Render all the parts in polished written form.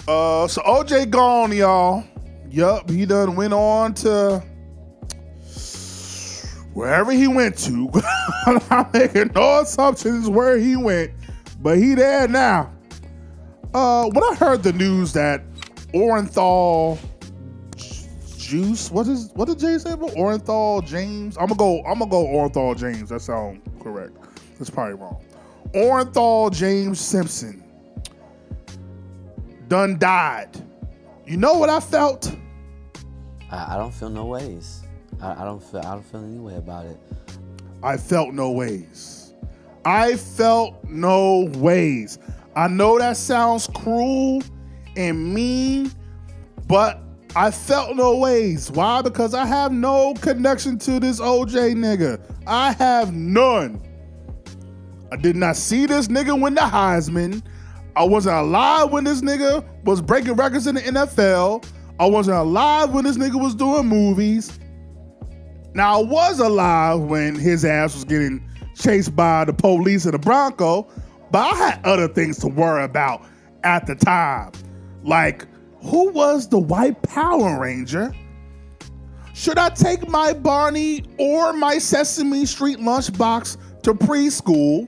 So OJ gone, y'all. Yup, he done went on to wherever he went to. I'm not making no assumptions where he went, but he there now. When I heard the news that Orenthal Juice, what did Jay say about Orenthal James? I'm gonna go Orenthal James. That sounds correct. That's probably wrong. Orenthal James Simpson done died. You know what I felt? I don't feel no ways. I don't feel any way about it. I felt no ways. I felt no ways. I know that sounds cruel and mean, but I felt no ways. Why? Because I have no connection to this OJ nigga. I have none. I did not see this nigga win the Heisman. I wasn't alive when this nigga was breaking records in the NFL. I wasn't alive when this nigga was doing movies. Now, I was alive when his ass was getting chased by the police and the Bronco, but I had other things to worry about at the time. Like, who was the white Power Ranger? Should I take my Barney or my Sesame Street lunchbox to preschool?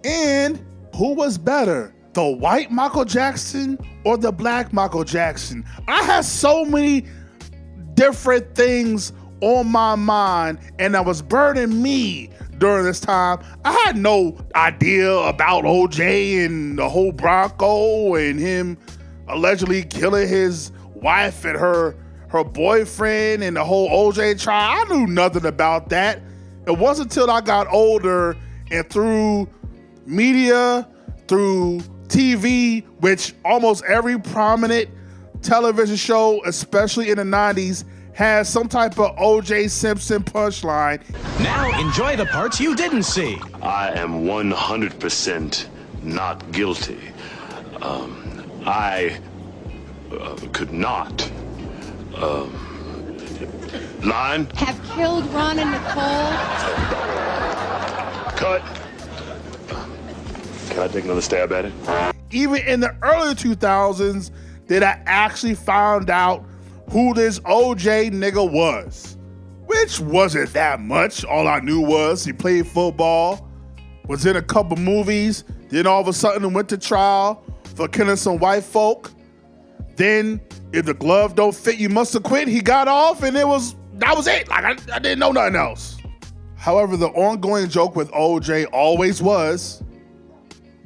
And who was better, the white Michael Jackson or the black Michael Jackson? I had so many different things on my mind, and that was burdening me during this time. I had no idea about OJ and the whole Bronco and him allegedly killing his wife and her boyfriend and the whole OJ trial. I knew nothing about that. It wasn't until I got older and through media, through TV, which almost every prominent television show, especially in the 90s, has some type of O.J. Simpson punchline. Now enjoy the parts you didn't see. I am 100% not guilty. I could not. Line. Have killed Ron and Nicole. Cut. Can I take another stab at it? Even in the early 2000s, did I actually found out who this OJ nigga was, which wasn't that much. All I knew was he played football, was in a couple movies, then all of a sudden went to trial for killing some white folk. Then if the glove don't fit, you must have quit. He got off and that was it. Like I didn't know nothing else. However, the ongoing joke with OJ always was,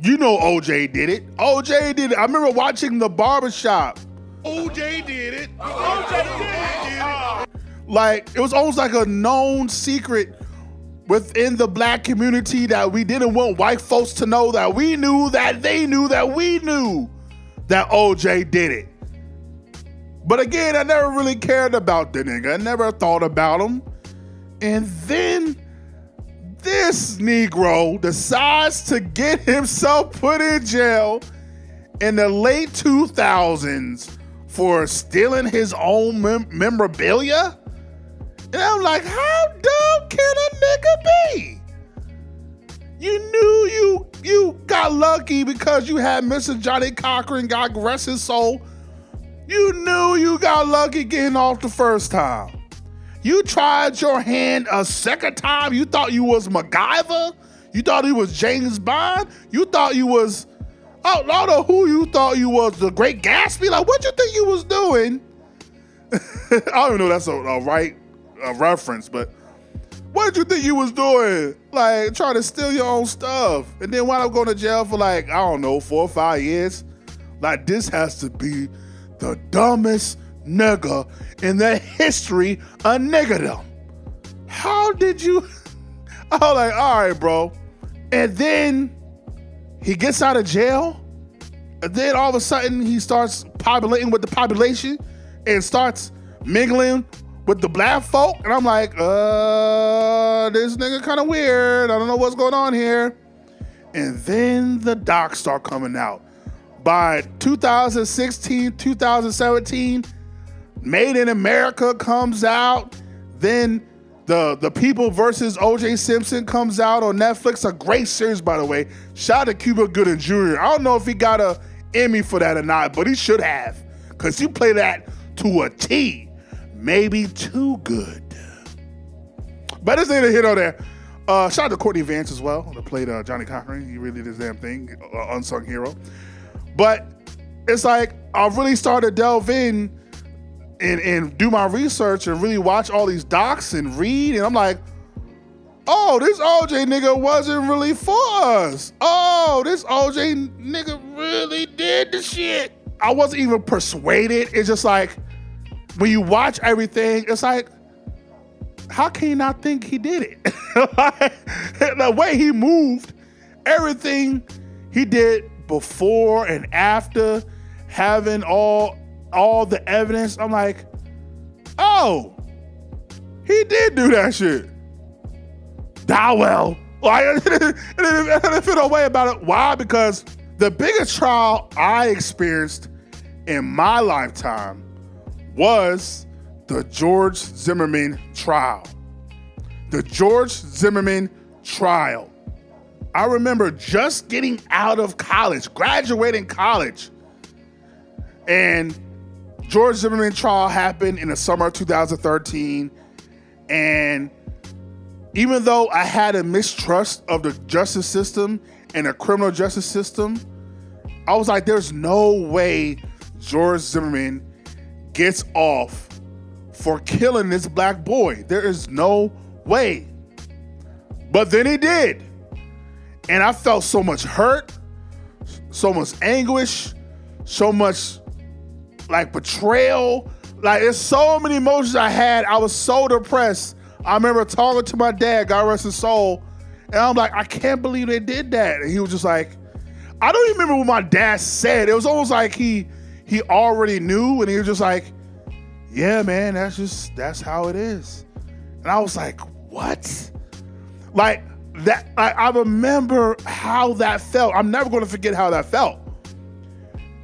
you know OJ did it. OJ did it. I remember watching The Barbershop. OJ did it. OJ did it. Like, it was almost like a known secret within the black community that we didn't want white folks to know, that we knew, that they knew, that we knew that OJ did it. But again, I never really cared about the nigga. I never thought about him. And then this Negro decides to get himself put in jail in the late 2000s for stealing his own memorabilia. And I'm like, how dumb can a nigga be? You knew you got lucky because you had Mr. Johnny Cochran, God rest his soul. You knew you got lucky getting off the first time. You tried your hand a second time. You thought you was MacGyver. You thought he was James Bond. You thought you was, I don't know who you thought you was, the Great Gatsby. Like, what you think you was doing? I don't even know if that's a right reference, but what did you think you was doing? Like, trying to steal your own stuff and then wind up going to jail for like, I don't know, 4 or 5 years? Like, this has to be the dumbest nigga in the history of niggerdom. How did you? I was like, all right, bro. And then he gets out of jail, and then all of a sudden he starts populating with the population and starts mingling with the black folk. And I'm like, this nigga kind of weird. I don't know what's going on here. And then the docs start coming out. By 2016, 2017, Made in America comes out. Then the People versus O.J. Simpson comes out on Netflix. A great series, by the way. Shout out to Cuba Gooding Jr. I don't know if he got a Emmy for that or not, but he should have, because you play that to a T, maybe too good. But this ain't a hit on there. Shout out to Courtney Vance as well, that played Johnny Cochran. He really did his damn thing, unsung hero. But it's like I really started to delve in and do my research and really watch all these docs and read, and I'm like, oh, this OJ nigga wasn't really for us. Oh, this OJ nigga really did the shit. I wasn't even persuaded. It's just like, when you watch everything, it's like, how can you not think he did it? The way he moved, everything he did before and after, having all the evidence, I'm like, oh, he did do that shit. Well. I didn't feel no way about it. Why? Because the biggest trial I experienced in my lifetime was the George Zimmerman trial. The George Zimmerman trial. I remember just getting out of college, graduating college, and George Zimmerman trial happened in the summer of 2013, and even though I had a mistrust of the justice system and the criminal justice system, I was like, there's no way George Zimmerman gets off for killing this black boy. There is no way. But then he did. And I felt so much hurt, so much anguish, so much like betrayal. Like, there's so many emotions I had. I was so depressed. I remember talking to my dad, God rest his soul, and I'm like, I can't believe they did that. And he was just like, I don't even remember what my dad said. It was almost like he already knew, and he was just like, yeah, man, that's how it is. And I was like, what? Like that, I remember how that felt. I'm never going to forget how that felt.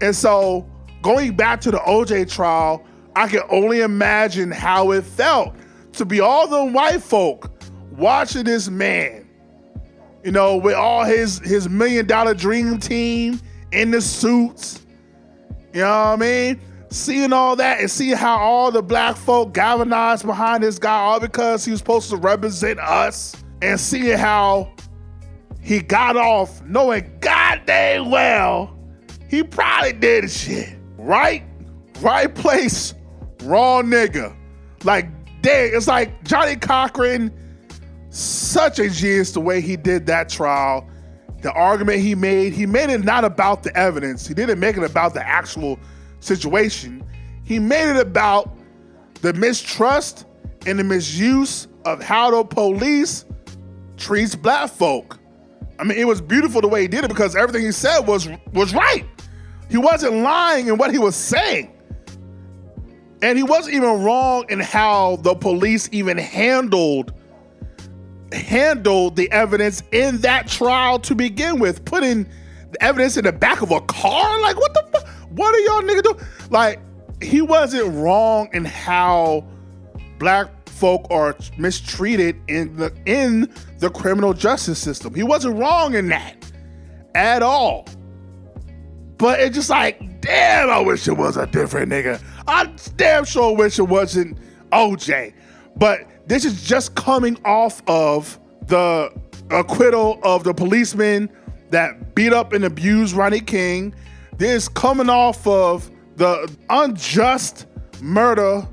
And so going back to the OJ trial, I can only imagine how it felt to be all the white folk watching this man, you know, with all his $1 million dream team in the suits, you know what I mean? Seeing all that and seeing how all the black folk galvanized behind this guy, all because he was supposed to represent us, and seeing how he got off knowing goddamn well he probably did the shit. Right place, wrong nigga. Like, dang, it's like Johnny Cochran, such a genius the way he did that trial. The argument he made it not about the evidence. He didn't make it about the actual situation. He made it about the mistrust and the misuse of how the police treats black folk. I mean, it was beautiful the way he did it because everything he said was right. He wasn't lying in what he was saying. And he wasn't even wrong in how the police even handled the evidence in that trial to begin with, putting the evidence in the back of a car. Like, what the fuck? What are y'all niggas doing? Like, he wasn't wrong in how black folk are mistreated in the criminal justice system. He wasn't wrong in that at all. But it's just like, damn, I wish it was a different nigga. I damn sure wish it wasn't OJ. But this is just coming off of the acquittal of the policeman that beat up and abused Ronnie King. This coming off of the unjust murder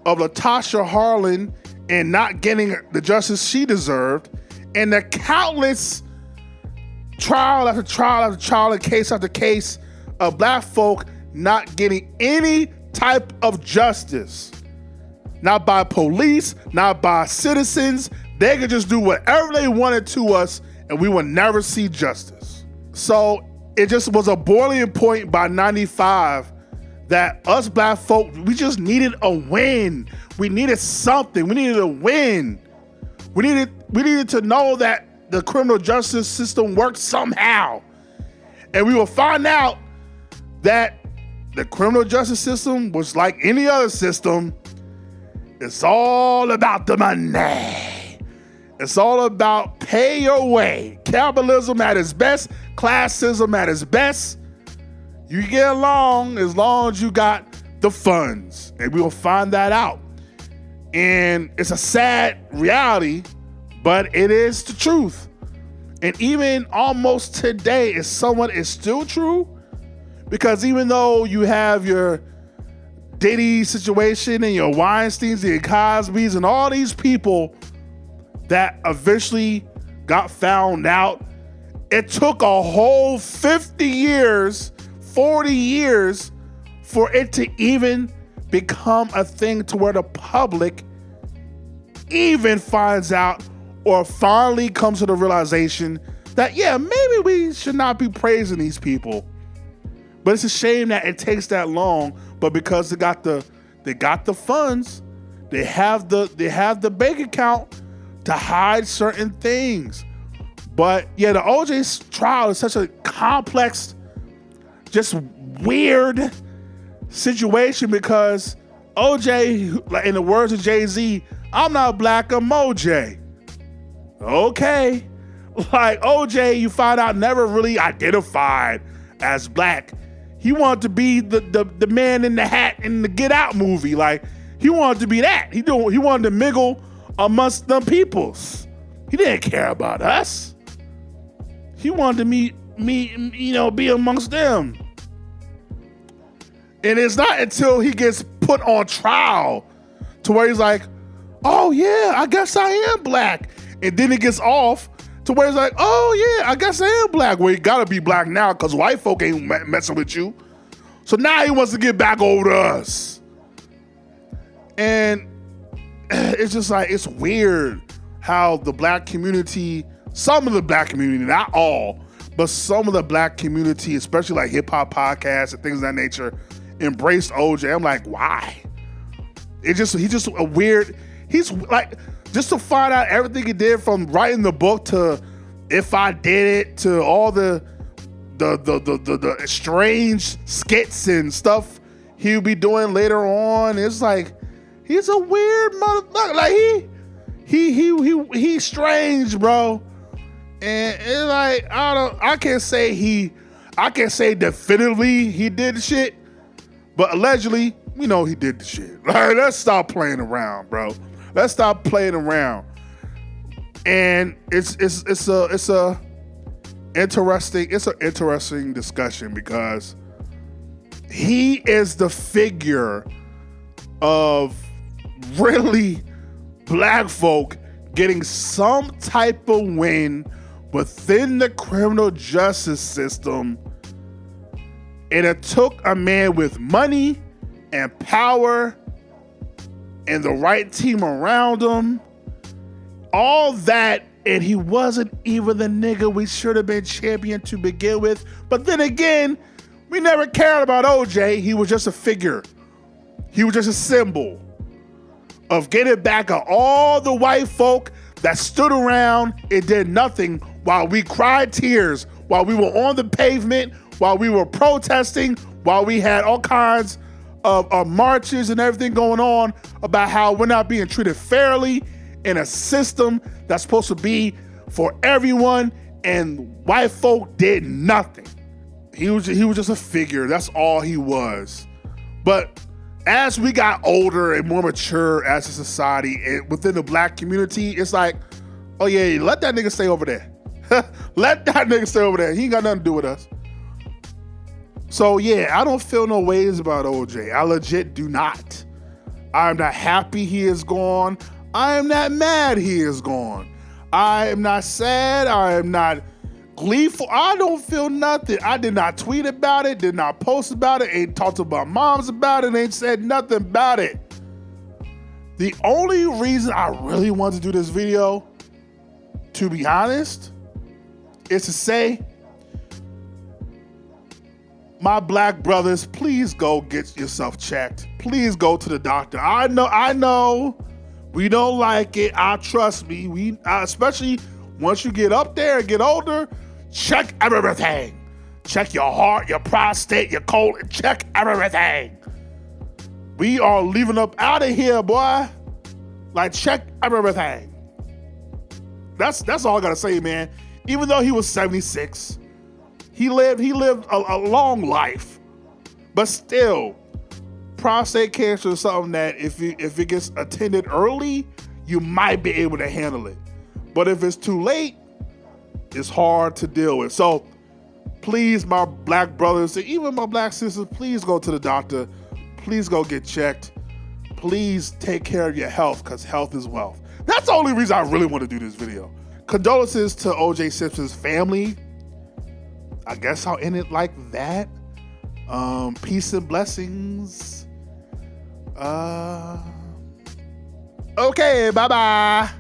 of Latasha Harlan and not getting the justice she deserved, and the countless trial after trial after trial and case after case of black folk not getting any type of justice. Not by police, not by citizens. They could just do whatever they wanted to us and we would never see justice. So it just was a boiling point by 95 that us black folk, we just needed a win. We needed something. We needed a win. We needed to know that the criminal justice system worked somehow. And we will find out that the criminal justice system was like any other system. It's all about the money. It's all about pay your way. Capitalism at its best, classism at its best. You get along as long as you got the funds, and we'll find that out. And it's a sad reality, but it is the truth. And even almost today, it's still true, because even though you have your Diddy situation and your Weinsteins and your Cosbys and all these people that eventually got found out, it took a whole 50 years, 40 years for it to even become a thing to where the public even finds out or finally comes to the realization that, yeah, maybe we should not be praising these people. But it's a shame that it takes that long. But because they got the funds, they have the bank account to hide certain things. But yeah, the OJ trial is such a complex, just weird situation, because OJ, like in the words of Jay-Z, I'm not black, I'm OJ. Okay. Like OJ, you find out, never really identified as black. He wanted to be the man in the hat in the Get Out movie. Like, he wanted to be that. He wanted to mingle amongst them peoples. He didn't care about us. He wanted to be amongst them. And it's not until he gets put on trial to where he's like, oh yeah, I guess I am black. And then it gets off to where he's like, oh yeah, I guess I am black. Well, you gotta be black now because white folk ain't messing with you. So now he wants to get back over to us. And it's just like, it's weird how the black community, some of the black community, not all, but some of the black community, especially like hip hop podcasts and things of that nature, embraced OJ. I'm like, why? He's just a weird, he's like, just to find out everything he did, from writing the book to If I Did It to all the strange skits and stuff he'll be doing later on. It's like, he's a weird motherfucker. Like he's strange, bro. And it's like, I can't say definitively he did the shit, but allegedly, we know he did the shit. Like, let's stop playing around, bro. Let's stop playing around. And it's a interesting discussion, because he is the figure of really black folk getting some type of win within the criminal justice system. And it took a man with money and power and the right team around him, all that, and he wasn't even the nigga we should have been champion to begin with. But then again, we never cared about OJ. He was just a figure. He was just a symbol of getting back at all the white folk that stood around and did nothing while we cried tears, while we were on the pavement, while we were protesting, while we had all kinds of marches and everything going on about how we're not being treated fairly in a system that's supposed to be for everyone, and white folk did nothing. He was just a figure. That's all he was. But as we got older and more mature as a society and within the black community, it's like, oh yeah, let that nigga stay over there. Let that nigga stay over there. He ain't got nothing to do with us. So yeah, I don't feel no ways about OJ. I legit do not. I'm not happy he is gone. I am not mad he is gone. I am not sad. I am not gleeful. I don't feel nothing. I did not tweet about it, did not post about it, ain't talked to my moms about it, ain't said nothing about it. The only reason I really wanted to do this video, to be honest, is to say, my black brothers, please go get yourself checked. Please go to the doctor. I know, we don't like it. Trust me. Especially once you get up there and get older, check everything. Check your heart, your prostate, your colon. Check everything. We are leaving up out of here, boy. Like, check everything. That's all I gotta say, man. Even though he was 76, He lived a long life. But still, prostate cancer is something that if it gets attended early, you might be able to handle it. But if it's too late, it's hard to deal with. So please, my black brothers and even my black sisters, please go to the doctor. Please go get checked. Please take care of your health, because health is wealth. That's the only reason I really want to do this video. Condolences to O.J. Simpson's family. I guess I'll end it like that. Peace and blessings. Okay, bye-bye.